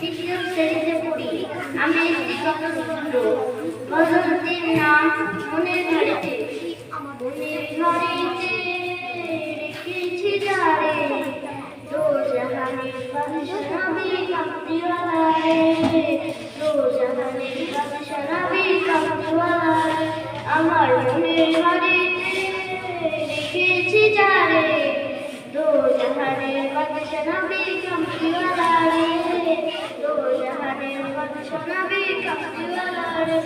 তৃতীয় শ্রেণীতে পড়ি। আমি একটি কত সুন্দর বসন্তের নাম মনের ঘরেতে, মনের ঘরেতে রেখেছি যারে, দো জাহানের বাদশা নবী কামলিওয়ালা রে, দো জাহানের বাদশা নবী কামলিওয়ালা রে। আমার মনের ঘরেতে রেখেছি যারে, দো জাহানের বাদশা নবী কামলিওয়ালা রে, দো জাহানের বাদশা নবী কামলিওয়ালা রে।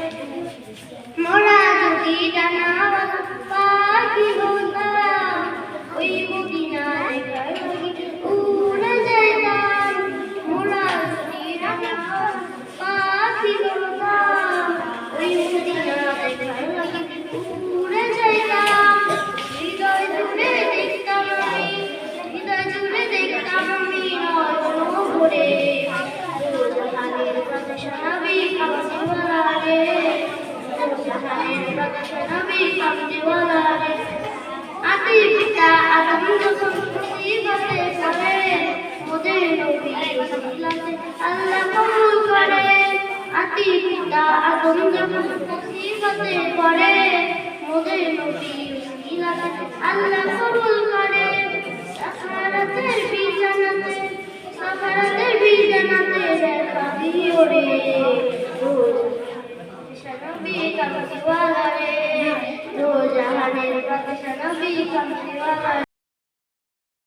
মোরা যদি ডানাওয়ালা পাখি হতাম, ওই মদিনা দেখার লাগি উড়ে যেতাম। মোরা যদি ডানাওয়ালা পাখি হতাম, ওই মদিনা দেখার লাগি উড়ে যেতাম। হৃদয় জুড়ে দেখতাম আমি, হৃদয় জুড়ে দেখতাম আমি নয়ন ভরে, দো জাহানের বাদশা নবী কামলিওয়ালা রে, দো জাহানের বাদশা নবী কামলিওয়ালা রে। আদি পিতা আদম যখন মুসিবতে পড়ে, মোদের নবী ওসিলাতে আল্লাহ কবুল করে। আদি পিতা আদম যখন মুসিবতে পড়ে, মোদের নবী ওসিলাতে আল্লাহ কবুল করে। সাখারাতের বিছানাতে